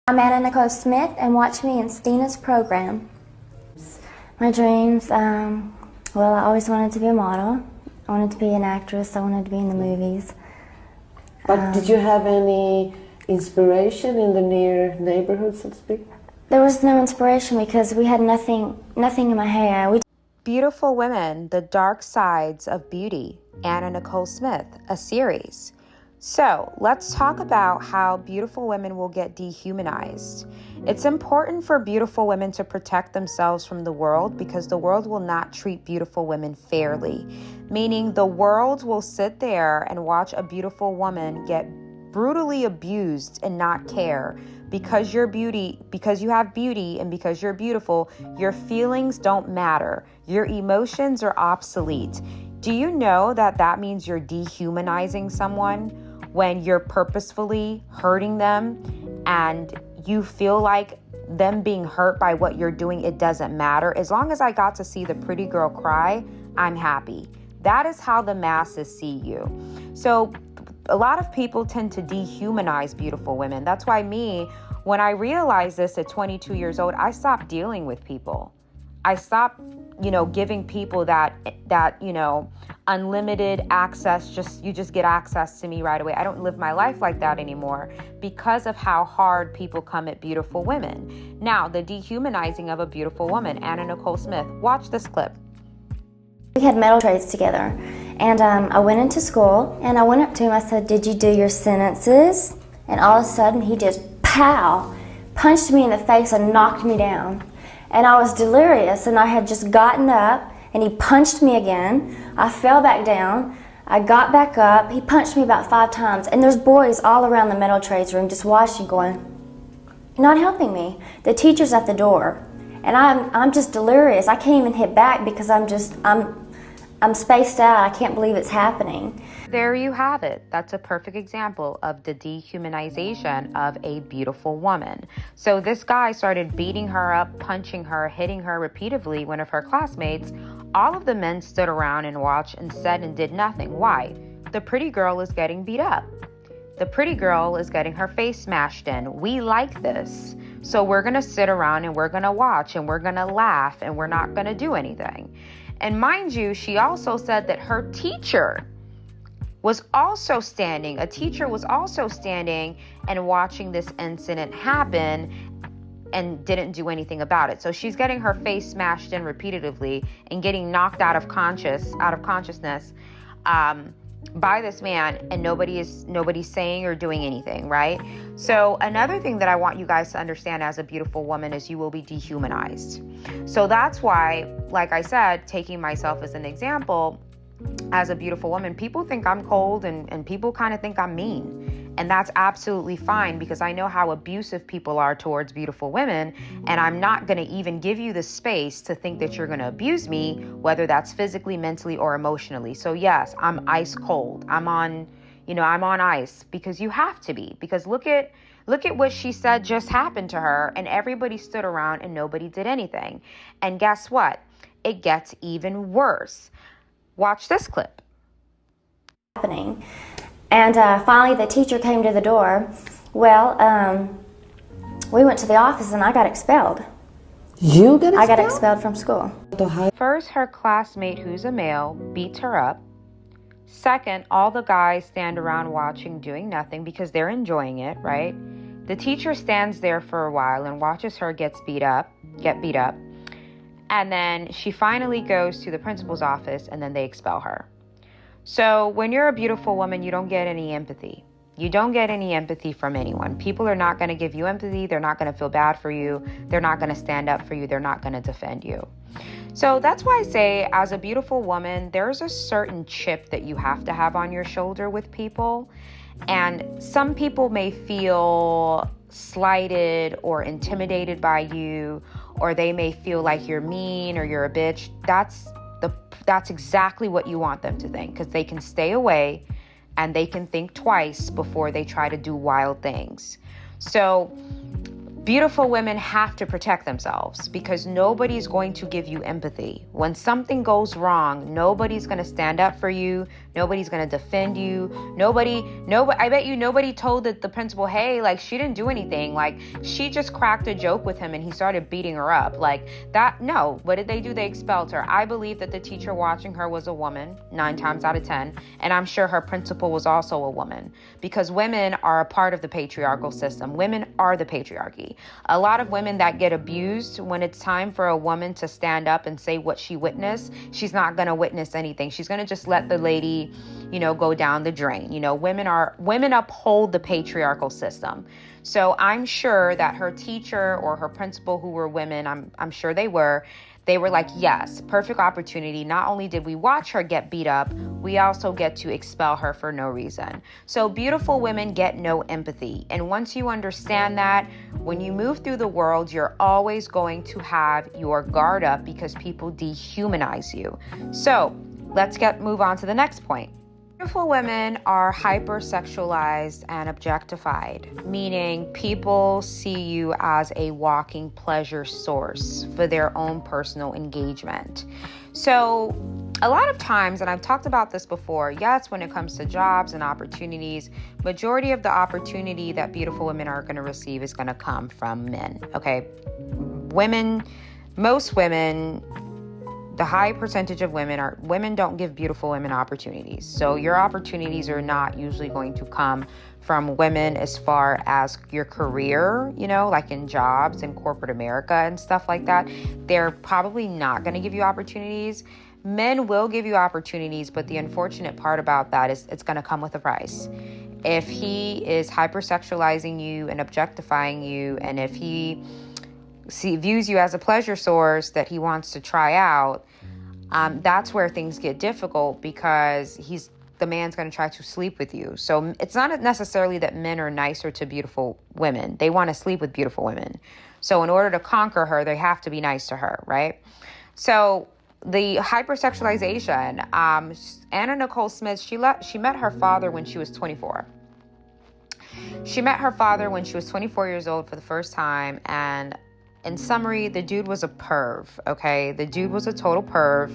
I'm Nicole Smith, and watch me in Stina's program. My dreams, well, I always wanted to be a model. I wanted to be an actress. I wanted to be in the movies. But did you have any inspiration in the near neighborhood, so to speak? There was no inspiration because we had nothing in my hair. Beautiful Women, The Dark Sides of Beauty, Nicole Smith, a series. So let's talk about how beautiful women will get dehumanized. It's important for beautiful women to protect themselves from the world because the world will not treat beautiful women fairly. Meaning the world will sit there and watch a beautiful woman get brutally abused and not care. Because you have beauty and because you're beautiful, your feelings don't matter. Your emotions are obsolete. Do you know that means you're dehumanizing someone when you're purposefully hurting them and you feel like them being hurt by what you're doing, it doesn't matter. As long as I got to see the pretty girl cry, I'm happy. That is how the masses see you. So a lot of people tend to dehumanize beautiful women. That's why when I realized this at 22 years old, I stopped dealing with people. I stopped, giving people that unlimited access. You just get access to me right away. I don't live my life like that anymore because of how hard people come at beautiful women. Now, the dehumanizing of a beautiful woman, Nicole Smith. Watch this clip. We had metal trades together, and I went into school, and I went up to him. I said, "Did you do your sentences?" And all of a sudden, he just, pow, punched me in the face and knocked me down. And I was delirious, and I had just gotten up, and he punched me again. I fell back down. I got back up. He punched me about 5 times, and there's boys all around the metal trades room just watching, going, "You're not helping me." The teacher's at the door, and I'm just delirious. I can't even hit back because I'm spaced out. I can't believe it's happening. There you have it. That's a perfect example of the dehumanization of a beautiful woman. So this guy started beating her up, punching her, hitting her repeatedly. One of her classmates, all of the men stood around and watched and said and did nothing. Why? The pretty girl is getting beat up. The pretty girl is getting her face smashed in. We like this. So we're going to sit around and we're going to watch and we're going to laugh and we're not going to do anything. And mind you, she also said that her teacher was also standing. A teacher was also standing and watching this incident happen and didn't do anything about it. So she's getting her face smashed in repeatedly and getting knocked out of consciousness by this man, and nobody's saying or doing anything, right? So another thing that I want you guys to understand as a beautiful woman is you will be dehumanized. So that's why, like I said, taking myself as an example, as a beautiful woman, people think I'm cold and people kind of think I'm mean. And that's absolutely fine because I know how abusive people are towards beautiful women. And I'm not going to even give you the space to think that you're going to abuse me, whether that's physically, mentally, or emotionally. So yes, I'm ice cold. I'm on ice because you have to be. Because look at what she said just happened to her, and everybody stood around and nobody did anything. And guess what? It gets even worse. Watch this clip. Happening. And finally the teacher came to the door. Well, we went to the office and I got expelled. You got expelled? I got expelled from school. First, her classmate, who's a male, beats her up. Second, all the guys stand around watching, doing nothing because they're enjoying it, right? The teacher stands there for a while and watches her get beat up. And then she finally goes to the principal's office and then they expel her. So when you're a beautiful woman, you don't get any empathy. You don't get any empathy from anyone. People are not going to give you empathy. They're not going to feel bad for you. They're not going to stand up for you. They're not going to defend you. So that's why I say, as a beautiful woman, there's a certain chip that you have to have on your shoulder with people. And some people may feel slighted or intimidated by you, or they may feel like you're mean or you're a bitch. That's exactly what you want them to think, because they can stay away and they can think twice before they try to do wild things. So Beautiful women have to protect themselves because nobody's going to give you empathy. When something goes wrong, nobody's going to stand up for you. Nobody's going to defend you. I bet you nobody told the principal, hey, like, she didn't do anything. Like, she just cracked a joke with him and he started beating her up. Like that. No, what did they do? They expelled her. I believe that the teacher watching her was a woman 9 times out of 10. And I'm sure her principal was also a woman, because women are a part of the patriarchal system. Women are the patriarchy. A lot of women that get abused, when it's time for a woman to stand up and say what she witnessed, she's not going to witness anything. She's going to just let the lady, go down the drain. Women uphold the patriarchal system. So I'm sure that her teacher or her principal, who were women, I'm sure they were like, yes, perfect opportunity. Not only did we watch her get beat up, we also get to expel her for no reason. So beautiful women get no empathy. And once you understand that, when you move through the world, you're always going to have your guard up because people dehumanize you. So let's move on to the next point. Beautiful women are hypersexualized and objectified, meaning people see you as a walking pleasure source for their own personal engagement. So a lot of times, and I've talked about this before, yes, when it comes to jobs and opportunities, majority of the opportunity that beautiful women are going to receive is going to come from men, okay? Most women, the high percentage of women don't give beautiful women opportunities. So your opportunities are not usually going to come from women as far as your career, like in jobs in corporate America and stuff like that. They're probably not going to give you opportunities. Men will give you opportunities, but the unfortunate part about that is it's going to come with a price. If he is hypersexualizing you and objectifying you, and if he views you as a pleasure source that he wants to try out, that's where things get difficult, because the man's going to try to sleep with you. So it's not necessarily that men are nicer to beautiful women. They want to sleep with beautiful women. So in order to conquer her, they have to be nice to her, right? So the hypersexualization, Anna Nicole Smith, she met her father when she was 24. She met her father when she was 24 years old for the first time, and in summary, the dude was a perv, okay? The dude was a total perv.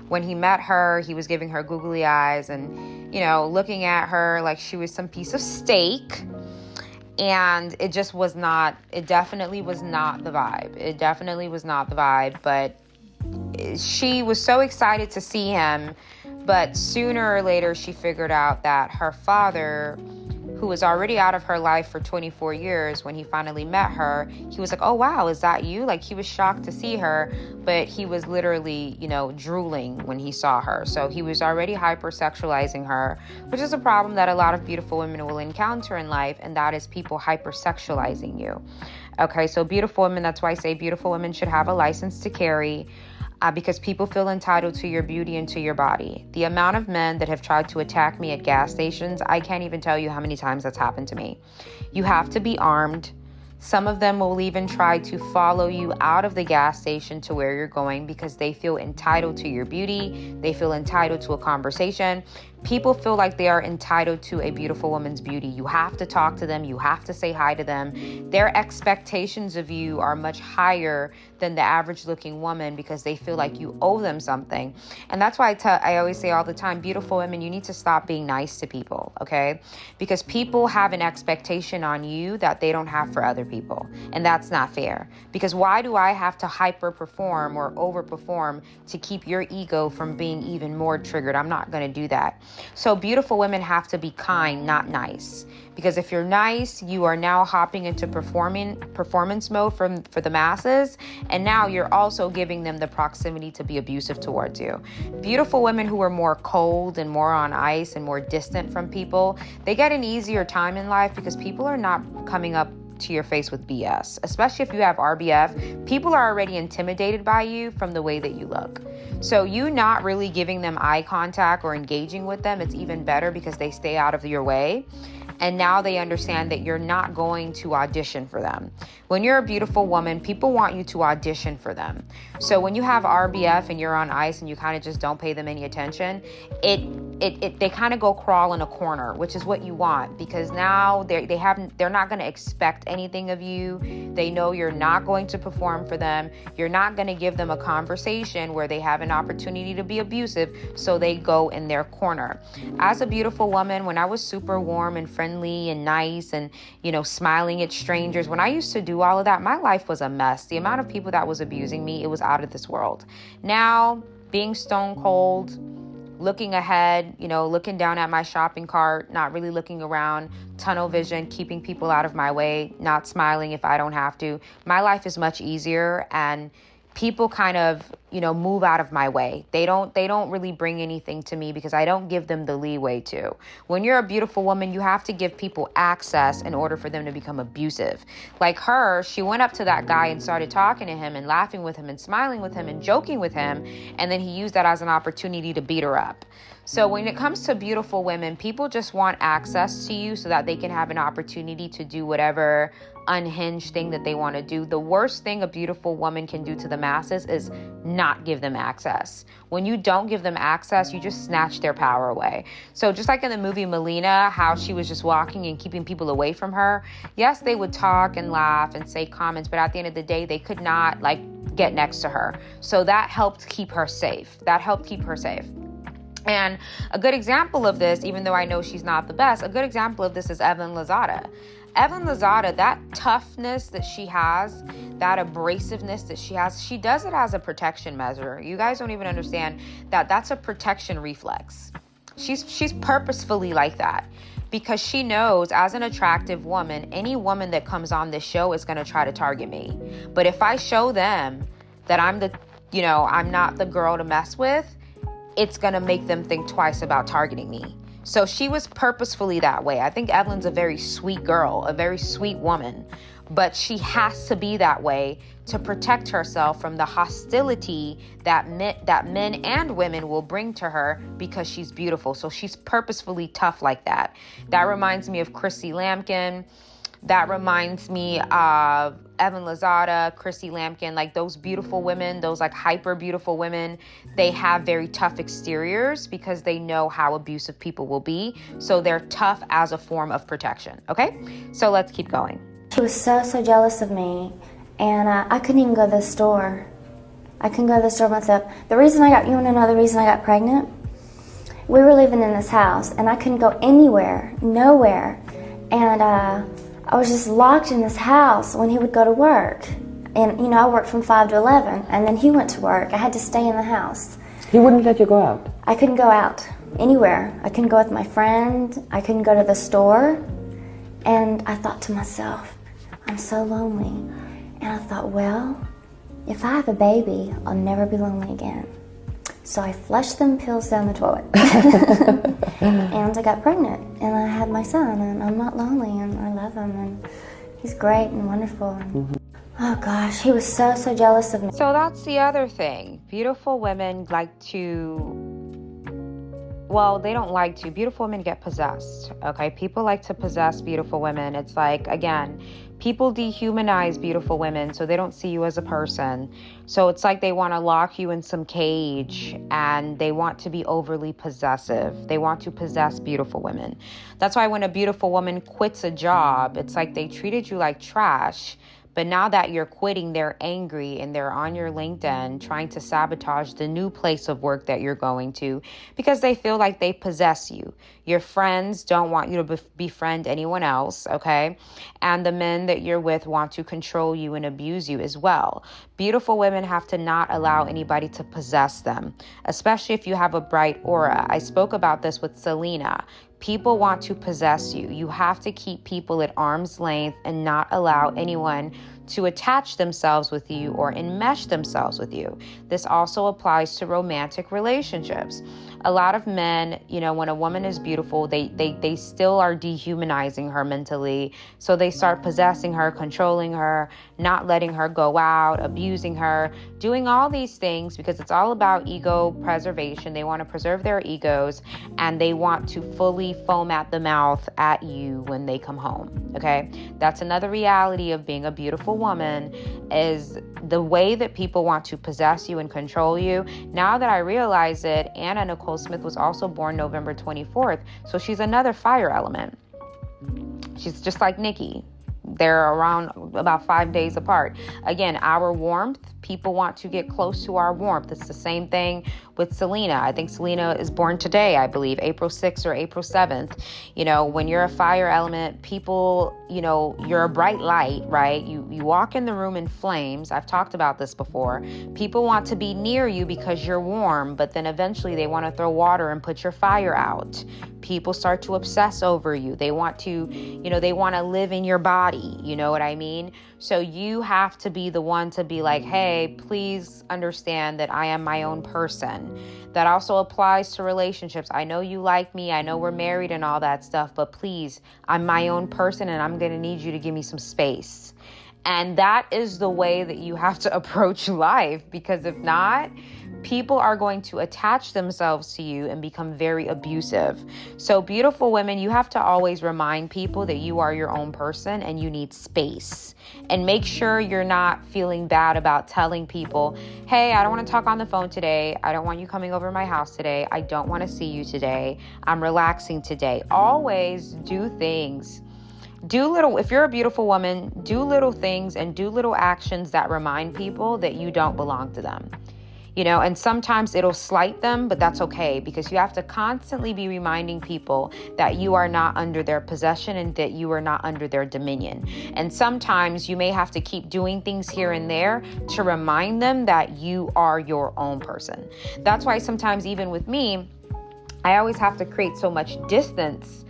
When he met her, he was giving her googly eyes and, looking at her like she was some piece of steak. And it definitely was not the vibe. But she was so excited to see him. But sooner or later, she figured out that her father, who was already out of her life for 24 years, when he finally met her, he was like, oh, wow, is that you? Like, he was shocked to see her, but he was literally, drooling when he saw her. So he was already hypersexualizing her, which is a problem that a lot of beautiful women will encounter in life, and that is people hypersexualizing you. Okay, so beautiful women, that's why I say beautiful women should have a license to carry, because people feel entitled to your beauty and to your body. The amount of men that have tried to attack me at gas stations, I can't even tell you how many times that's happened to me. You have to be armed. Some of them will even try to follow you out of the gas station to where you're going because they feel entitled to your beauty. They feel entitled to a conversation. People feel like they are entitled to a beautiful woman's beauty. You have to talk to them. You have to say hi to them. Their expectations of you are much higher than the average looking woman because they feel like you owe them something. And that's why I always say all the time, beautiful women, you need to stop being nice to people, okay? Because people have an expectation on you that they don't have for other people. And that's not fair. Because why do I have to hyper perform or overperform to keep your ego from being even more triggered? I'm not going to do that. So beautiful women have to be kind, not nice. Because if you're nice, you are now hopping into performance mode for the masses. And now you're also giving them the proximity to be abusive towards you. Beautiful women who are more cold and more on ice and more distant from people, they get an easier time in life because people are not coming up to your face with BS. Especially if you have RBF, people are already intimidated by you from the way that you look. So you not really giving them eye contact or engaging with them, it's even better because they stay out of your way. And now they understand that you're not going to audition for them. When you're a beautiful woman, people want you to audition for them. So when you have RBF and you're on ice and you kind of just don't pay them any attention, they kind of go crawl in a corner, which is what you want, because now they're not going to expect anything of you. They know you're not going to perform for them. You're not going to give them a conversation where they have an opportunity to be abusive, so they go in their corner. As a beautiful woman, when I was super warm and friendly and nice and, smiling at strangers, when I used to do all of that, my life was a mess. The amount of people that was abusing me, it was out of this world. Now, being stone cold, looking ahead, looking down at my shopping cart, not really looking around, tunnel vision, keeping people out of my way, not smiling if I don't have to. My life is much easier, and people kind of, move out of my way. They don't really bring anything to me because I don't give them the leeway to. When you're a beautiful woman, you have to give people access in order for them to become abusive. Like her, she went up to that guy and started talking to him and laughing with him and smiling with him and joking with him. And then he used that as an opportunity to beat her up. So when it comes to beautiful women, people just want access to you so that they can have an opportunity to do whatever unhinged thing that they want to do. The worst thing a beautiful woman can do to the masses is not give them access. When you don't give them access, you just snatch their power away. So just like in the movie Melina, how she was just walking and keeping people away from her. Yes, they would talk and laugh and say comments, but at the end of the day, they could not get next to her. So that helped keep her safe. And a good example of this, even though I know she's not the best, a good example of this is Evelyn Lozada. Evelyn Lozada, that toughness that she has, that abrasiveness that she has, she does it as a protection measure. You guys don't even understand that that's a protection reflex. She's purposefully like that because she knows as an attractive woman, any woman that comes on this show is going to try to target me. But if I show them that I'm not the girl to mess with, it's going to make them think twice about targeting me. So she was purposefully that way. I think Evelyn's a very sweet girl, a very sweet woman, but she has to be that way to protect herself from the hostility that men and women will bring to her because she's beautiful. So she's purposefully tough like that. That reminds me of Chrissy Lampkin. That reminds me of Evelyn Lozada, Chrissy Lampkin, like those beautiful women, those hyper beautiful women. They have very tough exteriors because they know how abusive people will be. So they're tough as a form of protection. Okay, so let's keep going. She was so jealous of me, and I couldn't even go to the store. I couldn't go to the store myself. You want to know the reason I got pregnant? We were living in this house, and I couldn't go nowhere. And I was just locked in this house when he would go to work. And, I worked from 5 to 11, and then he went to work. I had to stay in the house. He wouldn't let you go out? I couldn't go out anywhere. I couldn't go with my friend. I couldn't go to the store. And I thought to myself, I'm so lonely. And I thought, well, if I have a baby, I'll never be lonely again. So I flushed them pills down the toilet. And I got pregnant, and I had my son, and I'm not lonely, and I love him, and he's great and wonderful. And, oh gosh, he was so jealous of me. So that's the other thing. Beautiful women beautiful women get possessed, okay? People like to possess beautiful women. It's again, people dehumanize beautiful women so they don't see you as a person. So it's they want to lock you in some cage, and they want to be overly possessive. They want to possess beautiful women. That's why when a beautiful woman quits a job, it's they treated you like trash. But now that you're quitting, they're angry and they're on your LinkedIn trying to sabotage the new place of work that you're going to because they feel like they possess you. Your friends don't want you to befriend anyone else, okay? And the men that you're with want to control you and abuse you as well. Beautiful women have to not allow anybody to possess them, especially if you have a bright aura. I spoke about this with Selena. People want to possess you. You have to keep people at arm's length and not allow anyone to attach themselves with you or enmesh themselves with you. This also applies to romantic relationships. a lot of men, you know, when a woman is beautiful, they still are dehumanizing her mentally. So they start possessing her, controlling her, not letting her go out, abusing her, doing all these things because it's all about ego preservation. They want to preserve their egos, and they want to fully foam at the mouth at you when they come home. Okay, that's another reality of being a beautiful woman, is the way that people want to possess you and control you. Now that I realize it, Anna Nicole Smith was also born November 24th, so she's another fire element. She's just like Nikki. They're around about 5 days apart. Again, our warmth, people want to get close to our warmth. It's the same thing with Selena. I think Selena is born today, I believe, April 6th or April 7th. You know, when you're a fire element, people, you know, you're a bright light, right? You walk in the room in flames. I've talked about this before. People want to be near you because you're warm, but then eventually they want to throw water and put your fire out. People start to obsess over you. They want to, you know, they want to live in your body. You know what I mean? So you have to be the one to be like, hey, please understand that I am my own person. That also applies to relationships. I know you like me. I know we're married and all that stuff, but please, I'm my own person and I'm going to need you to give me some space. And that is the way that you have to approach life, because if not, people are going to attach themselves to you and become very abusive. So beautiful women, you have to always remind people that you are your own person and you need space. And make sure you're not feeling bad about telling people, hey, I don't want to talk on the phone today. I don't want you coming over my house today. I don't want to see you today. I'm relaxing today. Always do things. If you're a beautiful woman, do little things and do little actions that remind people that you don't belong to them. You know, and sometimes it'll slight them, but that's okay, because you have to constantly be reminding people that you are not under their possession and that you are not under their dominion. And sometimes you may have to keep doing things here and there to remind them that you are your own person. That's why sometimes even with me, I always have to create so much distance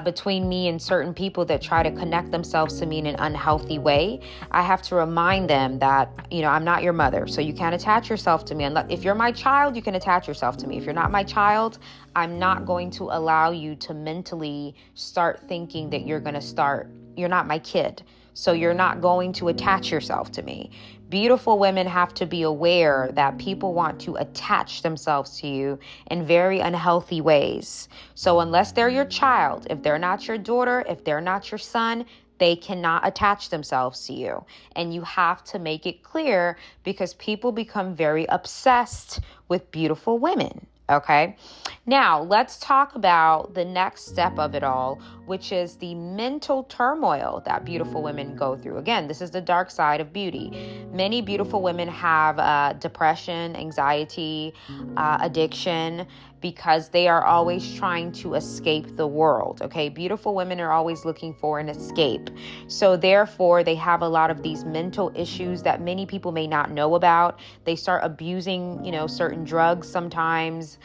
between me and certain people that try to connect themselves to me in an unhealthy way. I have to remind them that, you know, I'm not your mother, so you can't attach yourself to me. If you're my child, you can attach yourself to me. If you're not my child, I'm not going to allow you to mentally start thinking that you're not my kid, so you're not going to attach yourself to me. Beautiful women have to be aware that people want to attach themselves to you in very unhealthy ways. So unless they're your child, if they're not your daughter, if they're not your son, they cannot attach themselves to you. And you have to make it clear, because people become very obsessed with beautiful women. Okay, now let's talk about the next step of it all, which is the mental turmoil that beautiful women go through. Again, this is the dark side of beauty. Many beautiful women have depression, anxiety, addiction, because they are always trying to escape the world. Okay, beautiful women are always looking for an escape. So therefore, they have a lot of these mental issues that many people may not know about. They start abusing, you know, certain drugs sometimes.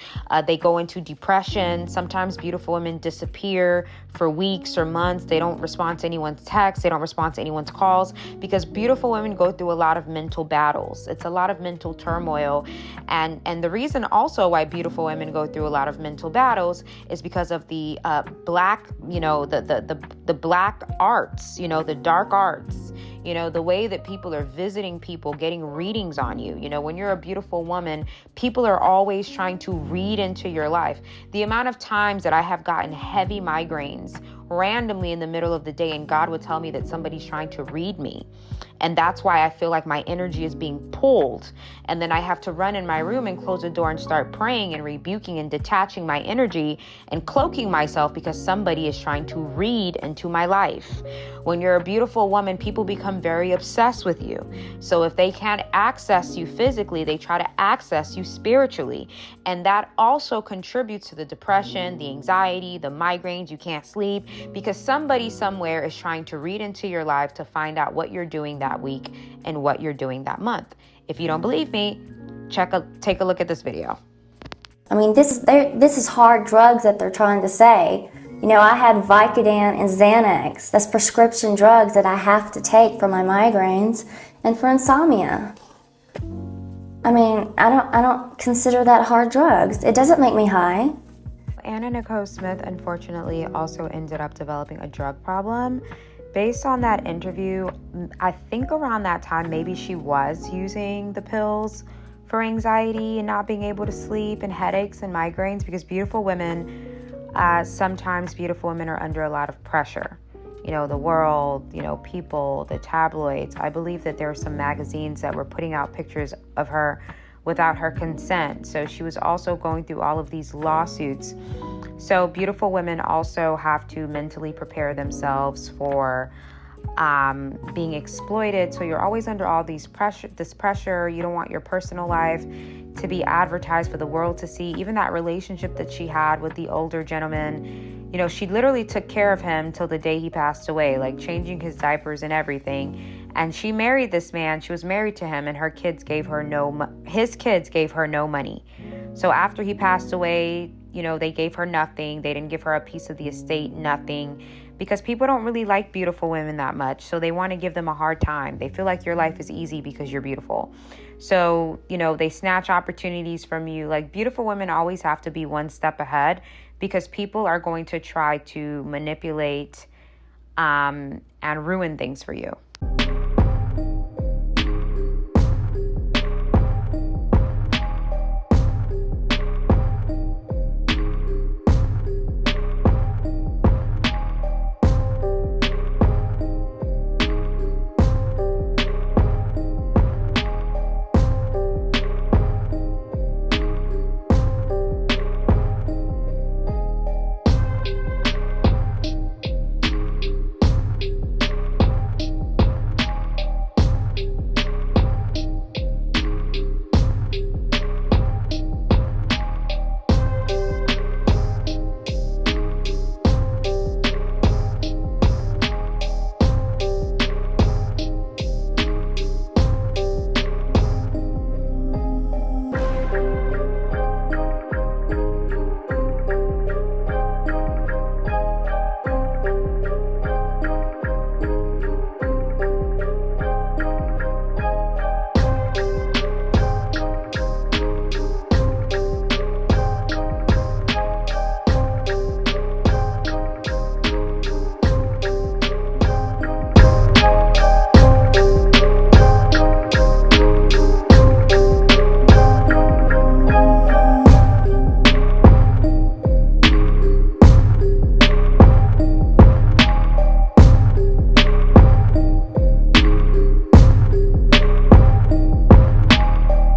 They go into depression. Sometimes beautiful women disappear for weeks or months. They don't respond to anyone's texts. They don't respond to anyone's calls, because beautiful women go through a lot of mental battles. It's a lot of mental turmoil. And the reason also why beautiful women go through a lot of mental battles is because of the black, you know, the black arts, you know, the dark arts, you know, the way that people are visiting people, getting readings on you. You know, when you're a beautiful woman, people are always trying to read into your life. The amount of times that I have gotten heavy migraines randomly in the middle of the day, and God would tell me that somebody's trying to read me. And that's why I feel like my energy is being pulled. And then I have to run in my room and close the door and start praying and rebuking and detaching my energy and cloaking myself, because somebody is trying to read into my life. When you're a beautiful woman, people become very obsessed with you. So if they can't access you physically, they try to access you spiritually. And that also contributes to the depression, the anxiety, the migraines, you can't sleep, because somebody somewhere is trying to read into your life to find out what you're doing that week and what you're doing that month. If you don't believe me, take a look at this video. I mean, this is hard drugs that they're trying to say. You know, I had Vicodin and Xanax. That's prescription drugs that I have to take for my migraines and for insomnia. I mean, I don't consider that hard drugs. It doesn't make me high. Anna Nicole Smith, unfortunately, also ended up developing a drug problem. Based on that interview, I think around that time, maybe she was using the pills for anxiety and not being able to sleep and headaches and migraines, because sometimes beautiful women are under a lot of pressure. You know, the world, people, the tabloids. I believe that there are some magazines that were putting out pictures of her without her consent. So she was also going through all of these lawsuits. So beautiful women also have to mentally prepare themselves for being exploited. So you're always under all this pressure. You don't want your personal life to be advertised for the world to see. Even that relationship that she had with the older gentleman, she literally took care of him till the day he passed away, like changing his diapers and everything. And she married this man. She was married to him, and his kids gave her no money. So after he passed away, they gave her nothing. They didn't give her a piece of the estate, nothing, because people don't really like beautiful women that much. So they want to give them a hard time. They feel like your life is easy because you're beautiful. So, they snatch opportunities from you. Like, beautiful women always have to be one step ahead, because people are going to try to manipulate and ruin things for you.